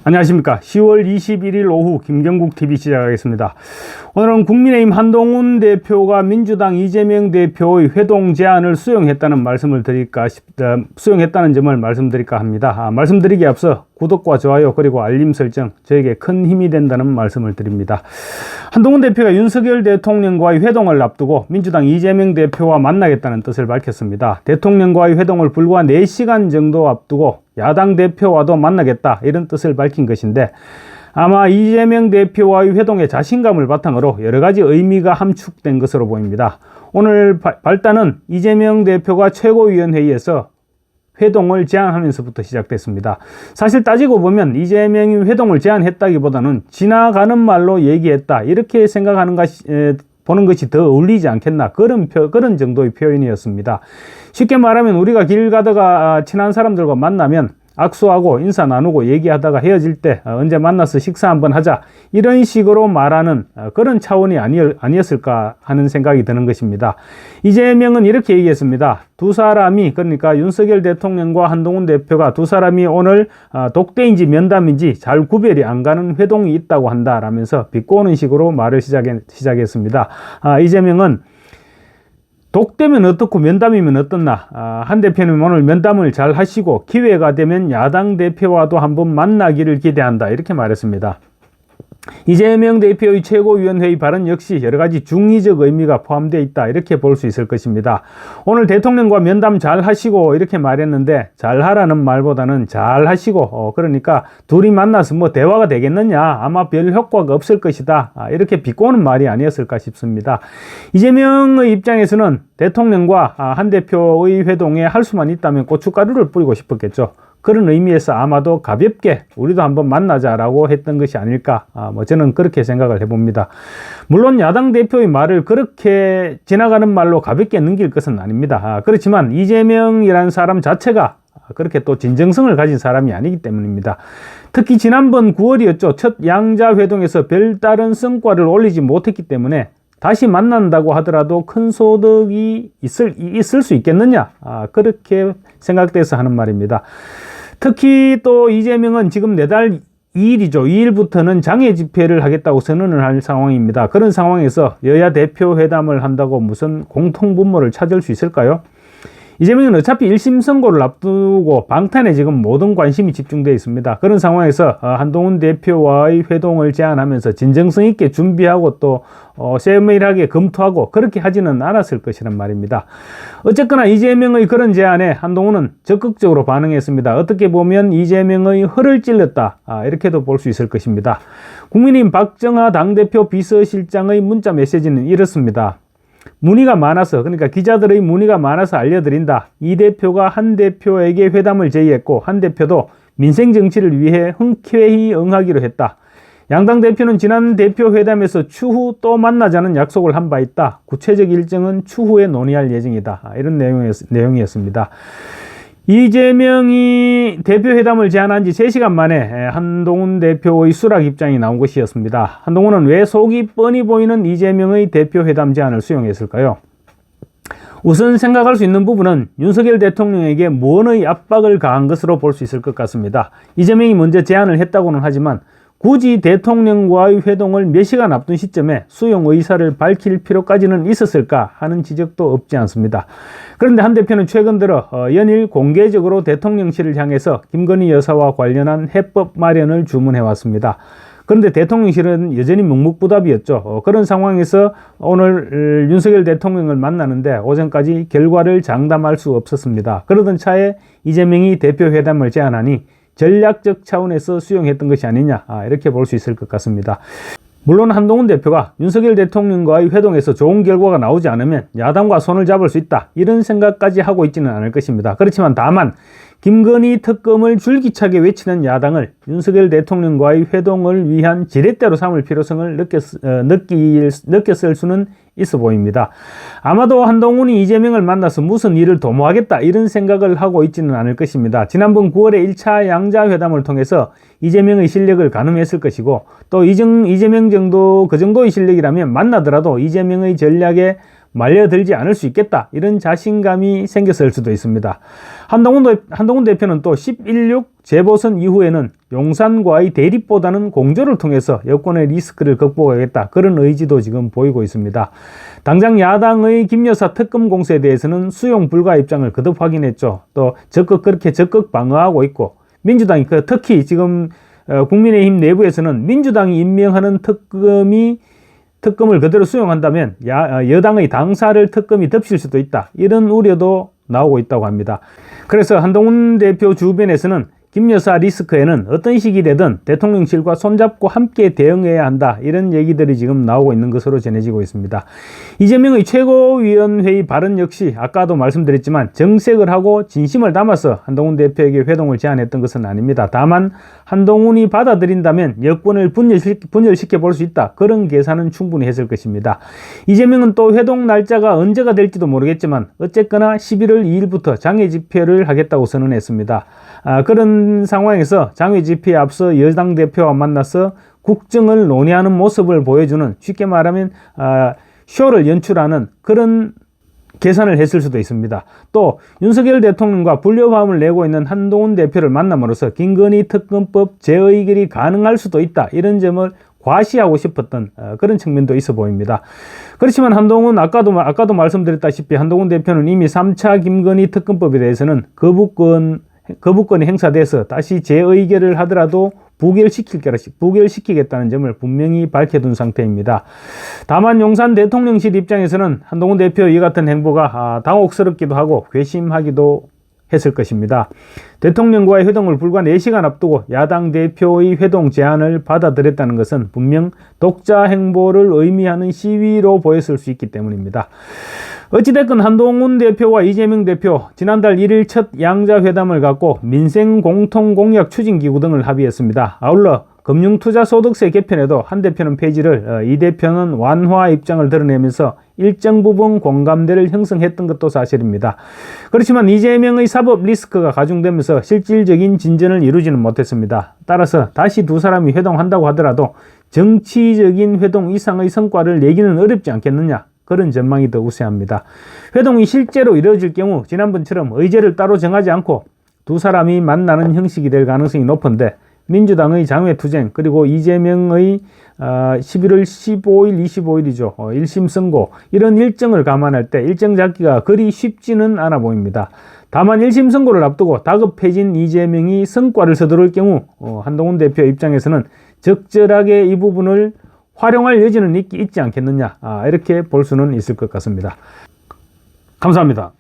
안녕하십니까. 10월 21일 오후 김경국TV 시작하겠습니다. 오늘은 국민의힘 한동훈 대표가 민주당 이재명 대표의 회동 제안을 수용했다는 점을 말씀드릴까 합니다. 말씀드리기에 앞서 구독과 좋아요 그리고 알림 설정 저에게 큰 힘이 된다는 말씀을 드립니다. 한동훈 대표가 윤석열 대통령과의 회동을 앞두고 민주당 이재명 대표와 만나겠다는 뜻을 밝혔습니다. 대통령과의 회동을 불과 4시간 정도 앞두고 야당 대표와도 만나겠다 이런 뜻을 밝힌 것인데, 아마 이재명 대표와의 회동에 자신감을 바탕으로 여러가지 의미가 함축된 것으로 보입니다. 오늘 발단은 이재명 대표가 최고위원회의에서 회동을 제안하면서부터 시작됐습니다. 사실 따지고 보면 이재명이 회동을 제안했다기보다는 지나가는 말로 얘기했다 이렇게 보는 것이 더 어울리지 않겠나, 그런 정도의 표현이었습니다. 쉽게 말하면 우리가 길 가다가 친한 사람들과 만나면 악수하고 인사 나누고 얘기하다가 헤어질 때 언제 만나서 식사 한번 하자 이런 식으로 말하는 그런 차원이 아니었을까 하는 생각이 드는 것입니다. 이재명은 이렇게 얘기했습니다. 두 사람이, 그러니까 윤석열 대통령과 한동훈 대표가 두 사람이 오늘 독대인지 면담인지 잘 구별이 안 가는 회동이 있다고 한다라면서 비꼬는 식으로 말을 시작했습니다. 이재명은 독대면 어떻고 면담이면 어떻나, 한 대표님 오늘 면담을 잘 하시고 기회가 되면 야당 대표와도 한번 만나기를 기대한다 이렇게 말했습니다. 이재명 대표의 최고위원회의 발언 역시 여러가지 중의적 의미가 포함되어 있다 이렇게 볼 수 있을 것입니다. 오늘 대통령과 면담 잘 하시고 이렇게 말했는데, 잘 하라는 말보다는 잘 하시고, 그러니까 둘이 만나서 뭐 대화가 되겠느냐, 아마 별 효과가 없을 것이다 이렇게 비꼬는 말이 아니었을까 싶습니다. 이재명의 입장에서는 대통령과 한 대표의 회동에 할 수만 있다면 고춧가루를 뿌리고 싶었겠죠. 그런 의미에서 아마도 가볍게 우리도 한번 만나자라고 했던 것이 아닐까, 저는 그렇게 생각을 해봅니다. 물론 야당 대표의 말을 그렇게 지나가는 말로 가볍게 넘길 것은 아닙니다. 그렇지만 이재명이라는 사람 자체가 그렇게 또 진정성을 가진 사람이 아니기 때문입니다. 특히 지난번 9월이었죠. 첫 양자 회동에서 별다른 성과를 올리지 못했기 때문에 다시 만난다고 하더라도 큰 소득이 있을 수 있겠느냐, 그렇게 생각돼서 하는 말입니다. 특히 또 이재명은 지금 내달 2일이죠. 2일부터는 장애 집회를 하겠다고 선언을 할 상황입니다. 그런 상황에서 여야 대표 회담을 한다고 무슨 공통분모를 찾을 수 있을까요? 이재명은 어차피 1심 선고를 앞두고 방탄에 지금 모든 관심이 집중되어 있습니다. 그런 상황에서 한동훈 대표와의 회동을 제안하면서 진정성 있게 준비하고 또 세밀하게 검토하고 그렇게 하지는 않았을 것이란 말입니다. 어쨌거나 이재명의 그런 제안에 한동훈은 적극적으로 반응했습니다. 어떻게 보면 이재명의 허를 찔렀다 이렇게도 볼 수 있을 것입니다. 국민의힘 박정하 당대표 비서실장의 문자 메시지는 이렇습니다. 문의가 많아서, 그러니까 기자들의 문의가 많아서 알려드린다. 이 대표가 한 대표에게 회담을 제의했고 한 대표도 민생 정치를 위해 흔쾌히 응하기로 했다. 양당 대표는 지난 대표 회담에서 추후 또 만나자는 약속을 한 바 있다. 구체적 일정은 추후에 논의할 예정이다. 이런 내용이었습니다. 이재명이 대표회담을 제안한 지 3시간 만에 한동훈 대표의 수락 입장이 나온 것이었습니다. 한동훈은 왜 속이 뻔히 보이는 이재명의 대표회담 제안을 수용했을까요? 우선 생각할 수 있는 부분은 윤석열 대통령에게 무언의 압박을 가한 것으로 볼 수 있을 것 같습니다. 이재명이 먼저 제안을 했다고는 하지만 굳이 대통령과의 회동을 몇 시간 앞둔 시점에 수용 의사를 밝힐 필요까지는 있었을까 하는 지적도 없지 않습니다. 그런데 한 대표는 최근 들어 연일 공개적으로 대통령실을 향해서 김건희 여사와 관련한 해법 마련을 주문해 왔습니다. 그런데 대통령실은 여전히 묵묵부답이었죠. 그런 상황에서 오늘 윤석열 대통령을 만나는데 오전까지 결과를 장담할 수 없었습니다. 그러던 차에 이재명이 대표회담을 제안하니 전략적 차원에서 수용했던 것이 아니냐, 이렇게 볼 수 있을 것 같습니다. 물론 한동훈 대표가 윤석열 대통령과의 회동에서 좋은 결과가 나오지 않으면 야당과 손을 잡을 수 있다 이런 생각까지 하고 있지는 않을 것입니다. 그렇지만 다만 김건희 특검을 줄기차게 외치는 야당을 윤석열 대통령과의 회동을 위한 지렛대로 삼을 필요성을 느꼈을 수는 있어 보입니다. 아마도 한동훈이 이재명을 만나서 무슨 일을 도모하겠다 이런 생각을 하고 있지는 않을 것입니다. 지난번 9월에 1차 양자회담을 통해서 이재명의 실력을 가늠했을 것이고, 또 이재명 정도 그 정도의 실력이라면 만나더라도 이재명의 전략에 말려들지 않을 수 있겠다, 이런 자신감이 생겼을 수도 있습니다. 한동훈 대표는 또 11.6 재보선 이후에는 용산과의 대립보다는 공조를 통해서 여권의 리스크를 극복하겠다, 그런 의지도 지금 보이고 있습니다. 당장 야당의 김 여사 특검 공세에 대해서는 수용 불가 입장을 거듭 확인했죠. 또 그렇게 적극 방어하고 있고, 민주당이 특히 지금 국민의힘 내부에서는 민주당이 임명하는 특검을 그대로 수용한다면 여당의 당사를 특검이 덮칠 수도 있다, 이런 우려도 나오고 있다고 합니다. 그래서 한동훈 대표 주변에서는 김 여사 리스크에는 어떤 식이 되든 대통령실과 손잡고 함께 대응해야 한다, 이런 얘기들이 지금 나오고 있는 것으로 전해지고 있습니다. 이재명의 최고위원회의 발언 역시 아까도 말씀드렸지만 정색을 하고 진심을 담아서 한동훈 대표에게 회동을 제안했던 것은 아닙니다. 다만 한동훈이 받아들인다면 여권을 분열시켜 볼 수 있다, 그런 계산은 충분히 했을 것입니다. 이재명은 또 회동 날짜가 언제가 될지도 모르겠지만 어쨌거나 11월 2일부터 장외 집회를 하겠다고 선언했습니다. 그런 상황에서 장외 집회에 앞서 여당 대표와 만나서 국정을 논의하는 모습을 보여주는, 쉽게 말하면 쇼를 연출하는 그런 계산을 했을 수도 있습니다. 또 윤석열 대통령과 불협화음을 내고 있는 한동훈 대표를 만남으로써 김건희 특검법 재의결이 가능할 수도 있다, 이런 점을 과시하고 싶었던 그런 측면도 있어 보입니다. 그렇지만 한동훈, 아까도 말씀드렸다시피 한동훈 대표는 이미 3차 김건희 특검법에 대해서는 거부권이 행사돼서 다시 재의결을 하더라도 부결시키겠다는 점을 분명히 밝혀둔 상태입니다. 다만 용산 대통령실 입장에서는 한동훈 대표의 이 같은 행보가 당혹스럽기도 하고 괘씸하기도 했을 것입니다. 대통령과의 회동을 불과 4시간 앞두고 야당 대표의 회동 제안을 받아들였다는 것은 분명 독자 행보를 의미하는 시위로 보였을 수 있기 때문입니다. 어찌됐건 한동훈 대표와 이재명 대표 지난달 1일 첫 양자회담을 갖고 민생 공통공약 추진기구 등을 합의했습니다. 아울러 금융투자소득세 개편에도 한 대표는 폐지를, 이 대표는 완화 입장을 드러내면서 일정 부분 공감대를 형성했던 것도 사실입니다. 그렇지만 이재명의 사법 리스크가 가중되면서 실질적인 진전을 이루지는 못했습니다. 따라서 다시 두 사람이 회동한다고 하더라도 정치적인 회동 이상의 성과를 내기는 어렵지 않겠느냐, 그런 전망이 더 우세합니다. 회동이 실제로 이루어질 경우 지난번처럼 의제를 따로 정하지 않고 두 사람이 만나는 형식이 될 가능성이 높은데, 민주당의 장외투쟁, 그리고 이재명의 11월 15일, 25일이죠. 1심 선고, 이런 일정을 감안할 때 일정 잡기가 그리 쉽지는 않아 보입니다. 다만 1심 선고를 앞두고 다급해진 이재명이 성과를 서두를 경우 한동훈 대표 입장에서는 적절하게 이 부분을 활용할 여지는 있지 않겠느냐, 이렇게 볼 수는 있을 것 같습니다. 감사합니다.